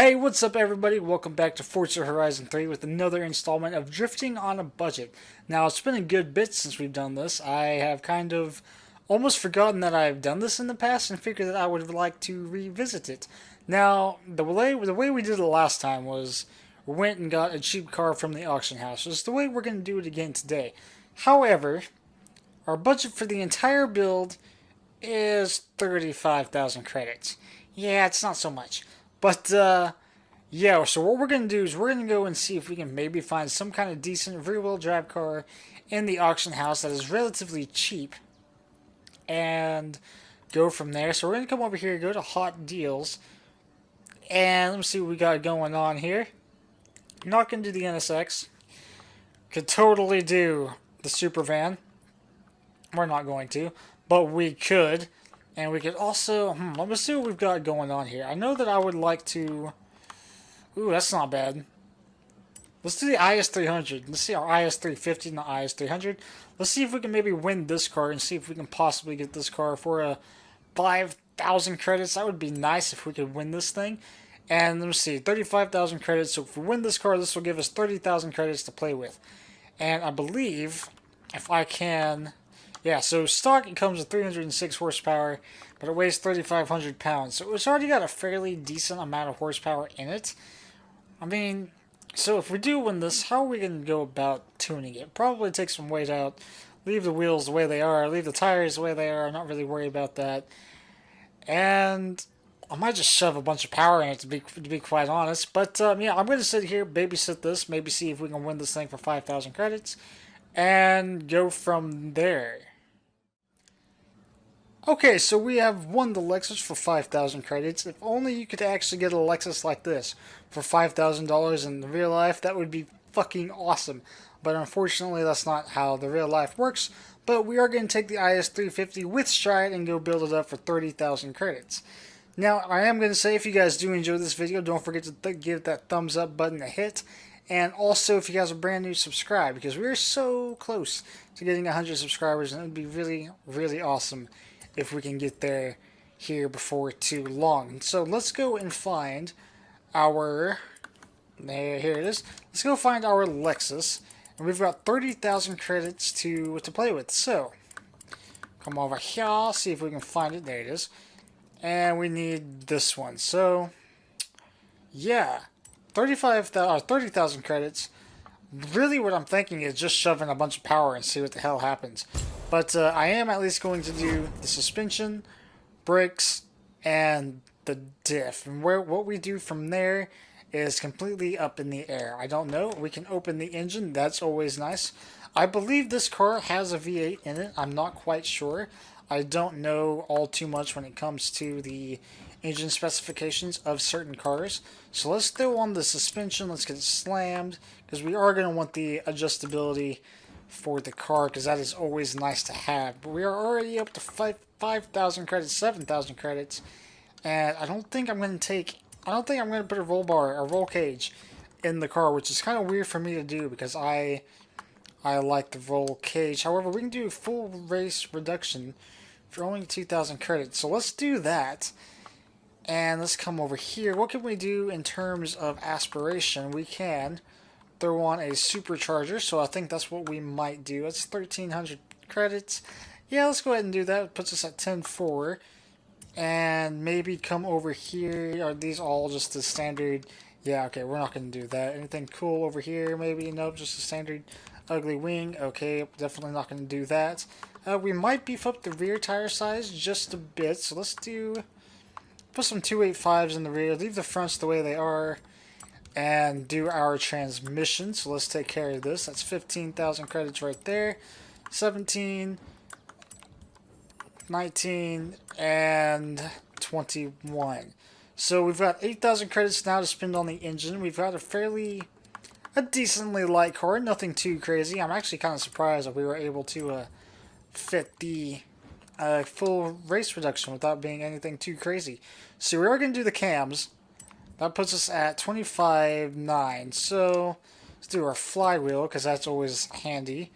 Hey, what's up everybody? Welcome back to Forza Horizon 3 with another installment of Drifting on a Budget. Now, it's been a good bit since we've done this. I have kind of almost forgotten that I've done this in the past and figured that I would like to revisit it. Now, the way we did it last time was we went and got a cheap car from the auction house. It's the way we're going to do it again today. However, our budget for the entire build is 35,000 credits. Yeah, it's not so much. But, yeah, so what we're going to do is we're going to go and see if we can maybe find some kind of decent rear-wheel drive car in the auction house that is relatively cheap and go from there. So we're going to come over here, go to Hot Deals, and let me see what we got going on here. Not going to do the NSX. Could totally do the Super Van. We're not going to, but we could. And we could also, let me see what we've got going on here. I know that I would like to, ooh, that's not bad. Let's do the IS300. Let's see our IS350 and the IS300. Let's see if we can maybe win this car and see if we can possibly get this car for a 5,000 credits. That would be nice if we could win this thing. And let me see, 35,000 credits. So if we win this car, this will give us 30,000 credits to play with. And I believe if I can... Yeah, so stock it comes with 306 horsepower, but it weighs 3,500 pounds. So it's already got a fairly decent amount of horsepower in it. I mean, so if we do win this, how are we going to go about tuning it? Probably take some weight out, leave the wheels the way they are, leave the tires the way they are, not really worry about that. And I might just shove a bunch of power in it to be quite honest. But yeah, I'm going to sit here, babysit this, maybe see if we can win this thing for 5,000 credits, and go from there. Okay, so we have won the Lexus for 5,000 credits. If only you could actually get a Lexus like this for $5,000 in real life, that would be fucking awesome. But unfortunately, that's not how the real life works. But we are going to take the IS350 with Stride and go build it up for 30,000 credits. Now, I am going to say, if you guys do enjoy this video, don't forget to give that thumbs up button a hit. And also, if you guys are brand new, subscribe, because we're so close to getting 100 subscribers, and it would be really, really awesome if we can get there here before too long. So let's go and find our, here it is. Let's go find our Lexus, and we've got 30,000 credits to play with. So come over here, see if we can find it. There it is. And we need this one. So yeah, 30,000 credits. Really what I'm thinking is just shoving a bunch of power and see what the hell happens. But I am at least going to do the suspension, brakes, and the diff. And what we do from there is completely up in the air. I don't know. We can open the engine. That's always nice. I believe this car has a V8 in it. I'm not quite sure. I don't know all too much when it comes to the engine specifications of certain cars. So let's throw on the suspension. Let's get it slammed, because we are going to want the adjustability for the car, because that is always nice to have. But we are already up to 5,000 credits, 7,000 credits, and I don't think I'm going to put a roll bar or roll cage in the car, which is kind of weird for me to do because I like the roll cage. However, we can do full race reduction for only 2,000 credits. So let's do that. And let's come over here. What can we do in terms of aspiration? We can throw on a supercharger, so I think that's what we might do. That's 1,300 credits. Yeah, let's go ahead and do that. It puts us at 10.4. And maybe come over here. Are these all just the standard? Yeah, okay, we're not going to do that. Anything cool over here? Maybe, nope, just a standard ugly wing. Okay, definitely not going to do that. We might beef up the rear tire size just a bit, so let's put some 285s in the rear, leave the fronts the way they are, and do our transmission. So let's take care of this. That's 15,000 credits right there. 17, 19, and 21. So we've got 8,000 credits now to spend on the engine. We've got a decently light car, nothing too crazy. I'm actually kind of surprised that we were able to fit the full race reduction without being anything too crazy. So we are going to do the cams. That puts us at 25.9. So let's do our flywheel, because that's always handy.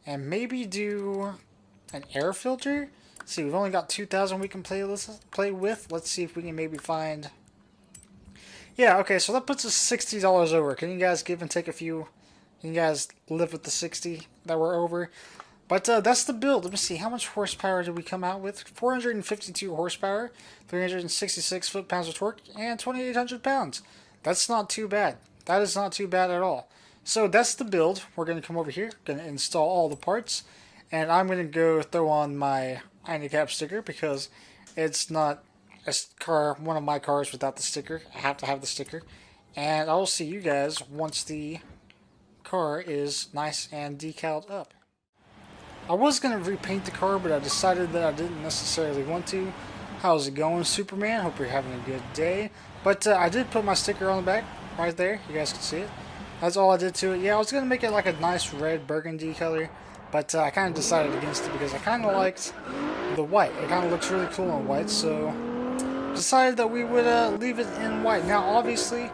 And maybe do an air filter. Let's see, we've only got 2,000 we can play with. Let's see if we can maybe find Yeah, okay, so that puts us $60 over. Can you guys give and take a few? Can you guys live with the 60 that we're over? But that's the build. Let me see. How much horsepower did we come out with? 452 horsepower, 366 foot-pounds of torque, and 2,800 pounds. That's not too bad. That is not too bad at all. So that's the build. We're going to come over here, going to install all the parts, and I'm going to go throw on my handicap sticker because it's not a car, one of my cars without the sticker. I have to have the sticker. And I'll see you guys once the car is nice and decaled up. I was going to repaint the car, but I decided that I didn't necessarily want to. How's it going, Superman? Hope you're having a good day. But I did put my sticker on the back, right there. You guys can see it. That's all I did to it. Yeah, I was going to make it like a nice red burgundy color, but I kind of decided against it because I kind of liked the white. It kind of looks really cool on white, so decided that we would leave it in white. Now, obviously,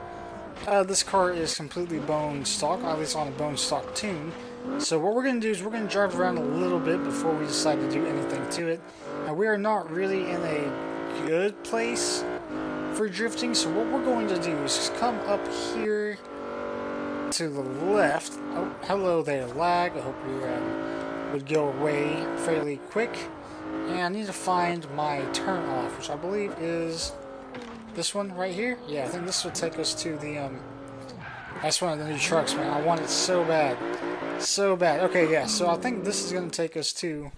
this car is completely bone stock, at least on a bone stock tune. So what we're going to do is we're going to drive around a little bit before we decide to do anything to it. Now we are not really in a good place for drifting, so what we're going to do is just come up here to the left. Oh, hello there, lag. I hope you would go away fairly quick. And I need to find my turn off, which I believe is this one right here. Yeah, I think this will take us to the that's one of the new trucks, man. I want it so bad. So bad. Okay, yeah, so I think this is going to take us to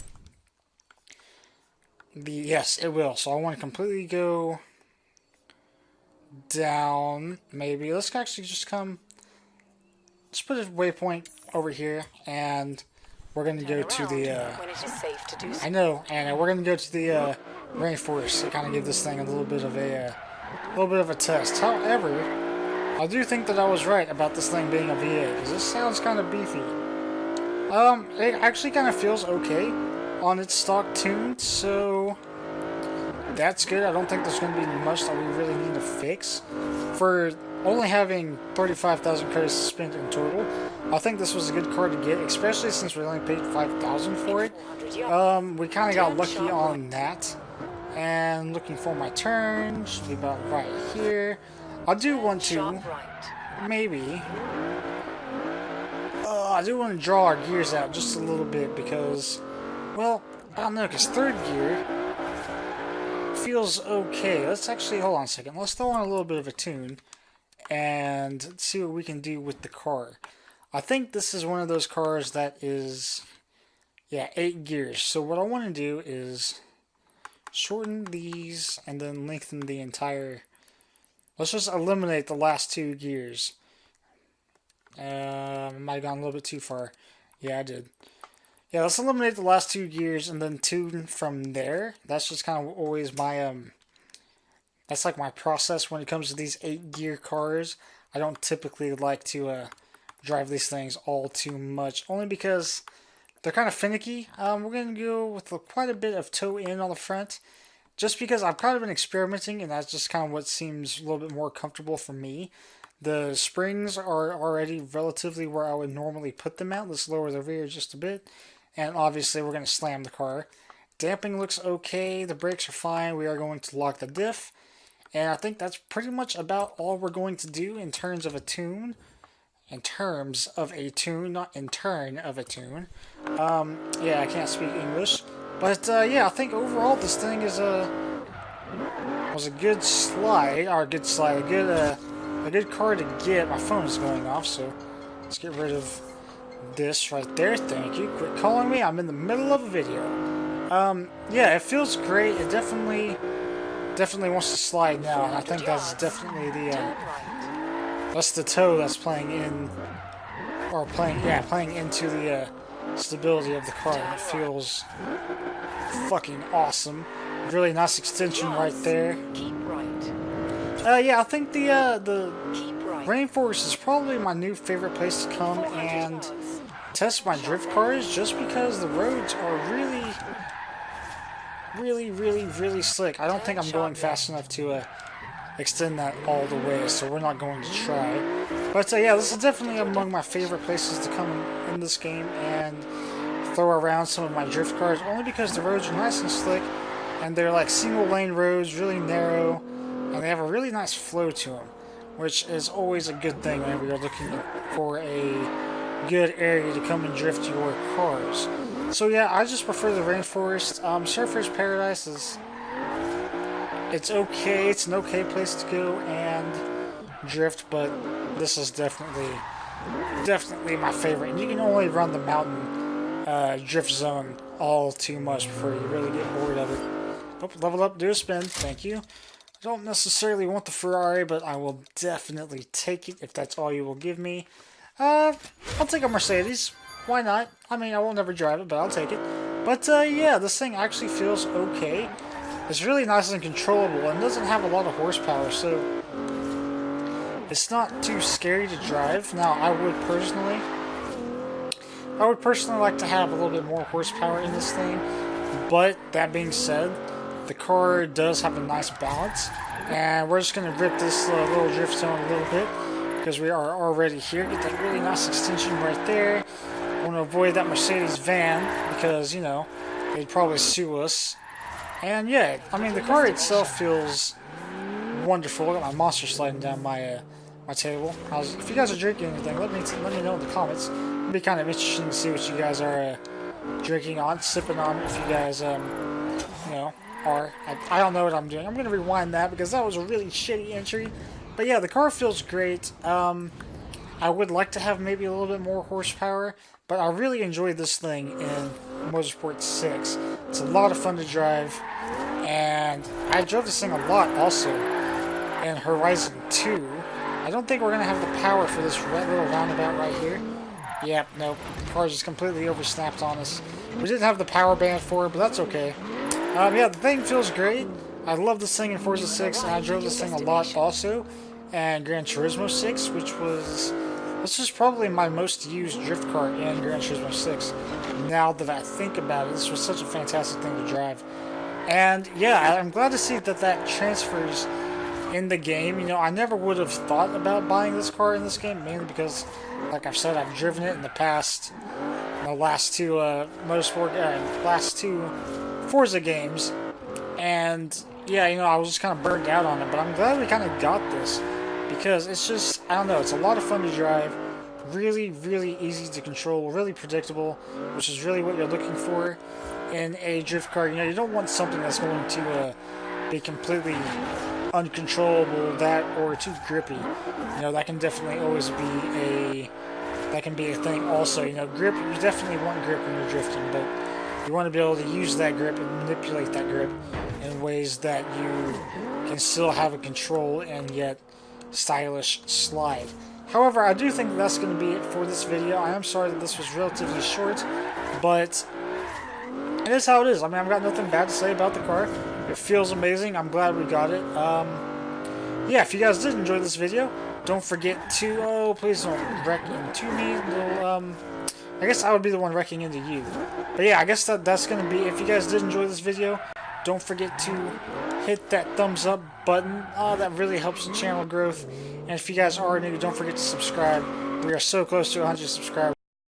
the... Yes, it will. So I want to completely go down, maybe. Let's actually just come... Let's put a waypoint over here, and we're going to go to the... I know, and we're going to go to the rainforest to kind of give this thing a little bit of a test. However, I do think that I was right about this thing being a V8, because this sounds kind of beefy. It actually kind of feels okay on its stock tune, so that's good. I don't think there's going to be much that we really need to fix. For only having 35,000 credits to spend in total, I think this was a good car to get, especially since we only paid 5,000 for it. We kind of got lucky on that. And looking for my turn, should be about right here. I do want to, maybe... I do want to draw our gears out just a little bit because, well, I don't know, because third gear feels okay. Let's actually, hold on a second. Let's throw on a little bit of a tune and see what we can do with the car. I think this is one of those cars that is, yeah, 8 gears. So what I want to do is shorten these and then lengthen the entire... Let's just eliminate the last 2 gears. Might have gone a little bit too far. Yeah, I did. Yeah, let's eliminate the last 2 gears and then tune from there. That's just kind of always my, that's like my process when it comes to these 8-gear cars. I don't typically like to, drive these things all too much, only because they're kind of finicky. We're going to go with quite a bit of toe in on the front, just because I've kind of been experimenting, and that's just kind of what seems a little bit more comfortable for me. The springs are already relatively where I would normally put them at. Let's lower the rear just a bit. And obviously we're going to slam the car. Damping looks okay. The brakes are fine. We are going to lock the diff. And I think that's pretty much about all we're going to do in terms of a tune. In terms of a tune, not in turn of a tune. Yeah, I can't speak English. But yeah, I think overall this thing is was a good slide. Or a good slide. A good car to get. My phone is going off, so let's get rid of this right there. Thank you. Quit calling me. I'm in the middle of a video. Yeah, it feels great. It definitely wants to slide now, and I think that's definitely the that's the toe that's playing in, or playing into the stability of the car. And it feels fucking awesome. Really nice extension right there. Yeah, I think the rainforest is probably my new favorite place to come and test my drift cars, just because the roads are really slick. I don't think I'm going fast enough to extend that all the way, so we're not going to try. But yeah, this is definitely among my favorite places to come in this game and throw around some of my drift cars, only because the roads are nice and slick, and they're like single lane roads, really narrow, and they have a really nice flow to them. which is always a good thing whenever you're looking for a good area to come and drift your cars. So yeah, I just prefer the rainforest. Surfer's Paradise is, it's okay. It's an okay place to go and drift, but this is definitely my favorite. And you can only run the mountain drift zone all too much before you really get bored of it. Oh, level up, do a spin. Thank you. I don't necessarily want the Ferrari, but I will definitely take it if that's all you will give me. I'll take a Mercedes. Why not? I mean, I will never drive it, but I'll take it. But yeah, this thing actually feels okay. It's really nice and controllable, and doesn't have a lot of horsepower, so it's not too scary to drive. Now, I would personally like to have a little bit more horsepower in this thing, but that being said, the car does have a nice balance, and we're just going to rip this little drift zone a little bit, because we are already here. Get that really nice extension right there. I want to avoid that Mercedes van, because, you know, they'd probably sue us. And yeah, I mean, the car itself feels wonderful. I got my monster sliding down my my table. If you guys are drinking anything, let me know in the comments. It'd be kind of interesting to see what you guys are drinking on, sipping on. If you guys, you know, are. I don't know what I'm doing. I'm gonna rewind that because that was a really shitty entry. But yeah, the car feels great. I would like to have maybe a little bit more horsepower, but I really enjoyed this thing in Motorsport 6. It's a lot of fun to drive, and I drove this thing a lot also in Horizon 2. I don't think we're going to have the power for this little roundabout right here. Yep, nope. The car just completely oversnapped on us. We didn't have the power band for it, but that's okay. Yeah, the thing feels great. I love this thing in Forza 6, and I drove this thing a lot also. And Gran Turismo 6, which was... This is probably my most used drift car in Gran Turismo 6. Now that I think about it, this was such a fantastic thing to drive. And yeah, I'm glad to see that transfers in the game. You know, I never would have thought about buying this car in this game, mainly because, like I've said, I've driven it in the past, the last two last two Forza games, and yeah, you know, I was just kind of burned out on it. But I'm glad we kind of got this, because it's just, I don't know, it's a lot of fun to drive, really, really easy to control, really predictable, which is really what you're looking for in a drift car. You know, you don't want something that's going to be completely uncontrollable, or too grippy. You know, that can definitely always be a thing also. You know, grip, you definitely want grip when you're drifting, but you want to be able to use that grip and manipulate that grip in ways that you can still have a control and yet stylish slide. However, I do think that's going to be it for this video. I am sorry that this was relatively short, but it is how it is. I mean, I've got nothing bad to say about the car. It feels amazing. I'm glad we got it. Yeah, if you guys did enjoy this video, don't forget to, please don't wreck into me. I guess I would be the one wrecking into you. But yeah, I guess that's going to be, if you guys did enjoy this video, don't forget to hit that thumbs up button. That really helps the channel growth. And if you guys are new, don't forget to subscribe. We are so close to 100 subscribers.